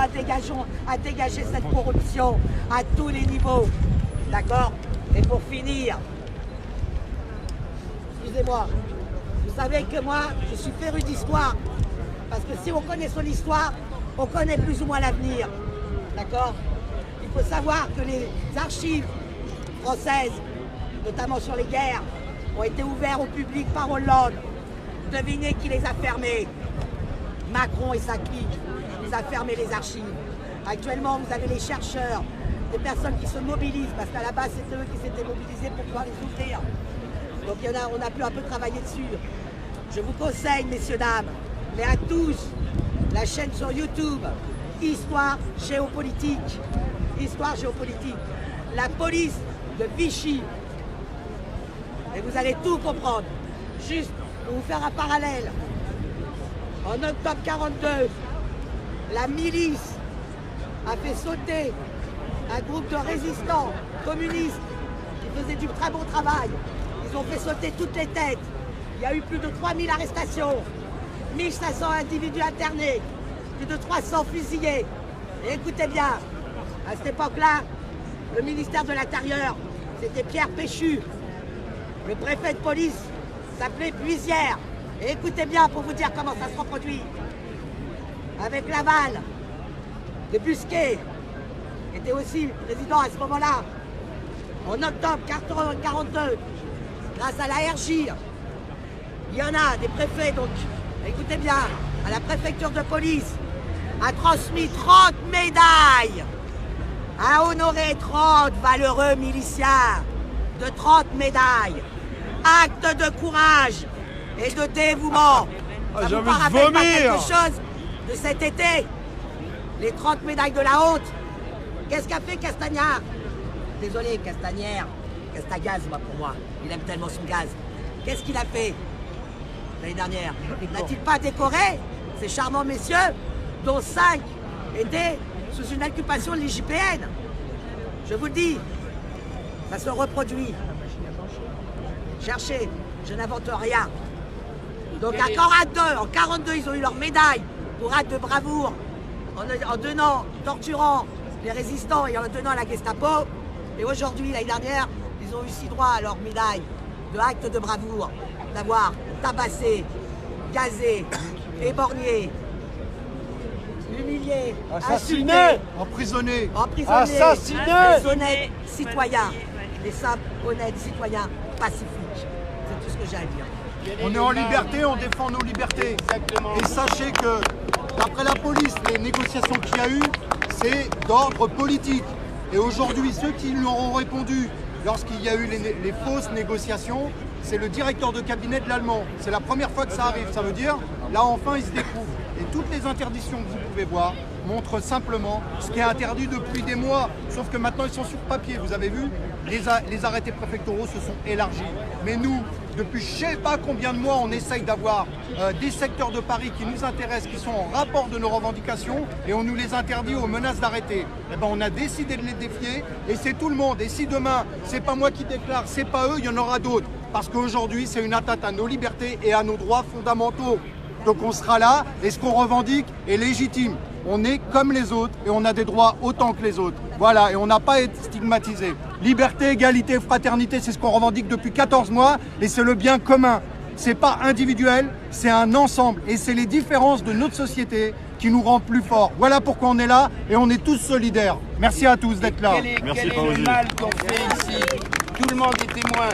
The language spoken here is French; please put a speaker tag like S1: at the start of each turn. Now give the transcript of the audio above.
S1: aidons à dégager cette corruption à tous les niveaux. D'accord? Et pour finir, excusez-moi, vous savez que moi, je suis féru d'histoire. Parce que si on connaît son histoire, on connaît plus ou moins l'avenir. D'accord? Il faut savoir que les archives françaises, notamment sur les guerres, ont été ouvertes au public par Hollande. Devinez qui les a fermées? Macron et sa clique nous a fermé les archives. Actuellement, vous avez les chercheurs, des personnes qui se mobilisent, parce qu'à la base, c'était eux qui s'étaient mobilisés pour pouvoir les ouvrir. Donc on a pu un peu travailler dessus. Je vous conseille, messieurs, dames, mais à tous, la chaîne sur YouTube, Histoire géopolitique. Histoire géopolitique. La police de Vichy. Et vous allez tout comprendre. Juste pour vous faire un parallèle. En octobre 42, la milice a fait sauter un groupe de résistants communistes qui faisaient du très bon travail. Ils ont fait sauter toutes les têtes. Il y a eu plus de 3000 arrestations, 1500 individus internés, plus de 300 fusillés. Et écoutez bien, à cette époque-là, le ministère de l'Intérieur, c'était Pierre Péchu. Le préfet de police s'appelait Buisière. Et écoutez bien pour vous dire comment ça se reproduit. Avec Laval, de Busquet, qui était aussi président à ce moment-là, en octobre 1942, grâce à la RJ, il y en a des préfets, donc écoutez bien, à la préfecture de police, a transmis 30 médailles, a honoré 30 valeureux miliciens de 30 médailles, acte de courage et de dévouement. Ça vous rappelle pas quelque chose de cet été? Les 30 médailles de la honte. Qu'est-ce qu'a fait Castagnard? Désolé, Castagnère, Castagaz, moi, pour moi. Il aime tellement son gaz. Qu'est-ce qu'il a fait l'année dernière? N'a-t-il pas décoré ces charmants messieurs, dont 5 étaient sous une occupation de l'IGPN? Je vous le dis, ça se reproduit. Cherchez, je n'invente rien. Donc en 42, ils ont eu leur médaille pour acte de bravoure en donnant, torturant les résistants et en donnant à la Gestapo. Et aujourd'hui, l'année dernière, ils ont eu aussi droit à leur médaille de acte de bravoure, d'avoir tabassé, gazé, éborgné, humilié,
S2: assassiné,
S1: insulté,
S2: emprisonné,
S1: assassiné, les honnêtes citoyens, les simples honnêtes citoyens pacifiques. C'est tout ce que j'ai à dire.
S2: On est en liberté, on défend nos libertés. Exactement. Et sachez que, d'après la police, les négociations qu'il y a eu, c'est d'ordre politique. Et aujourd'hui, ceux qui lui auront répondu lorsqu'il y a eu les fausses négociations, c'est le directeur de cabinet de l'Allemand. C'est la première fois que ça arrive. Ça veut dire, là enfin, ils se découvrent. Et toutes les interdictions que vous pouvez voir montrent simplement ce qui est interdit depuis des mois. Sauf que maintenant, ils sont sur papier. Vous avez vu, les arrêtés préfectoraux se sont élargis. Mais nous, depuis je ne sais pas combien de mois, on essaye d'avoir des secteurs de Paris qui nous intéressent, qui sont en rapport de nos revendications, et on nous les interdit aux menaces d'arrêter. Eh ben, on a décidé de les défier, et c'est tout le monde. Et si demain, c'est pas moi qui déclare, c'est pas eux, il y en aura d'autres. Parce qu'aujourd'hui, c'est une atteinte à nos libertés et à nos droits fondamentaux. Donc on sera là, et ce qu'on revendique est légitime. On est comme les autres, et on a des droits autant que les autres. Voilà, et on n'a pas à être stigmatisé. Liberté, égalité, fraternité, c'est ce qu'on revendique depuis 14 mois, et c'est le bien commun. C'est pas individuel, c'est un ensemble, et c'est les différences de notre société qui nous rendent plus forts. Voilà pourquoi on est là, et on est tous solidaires. Merci à tous d'être là.
S3: Quel est le mal qu'on fait ici? Tout le monde est témoin.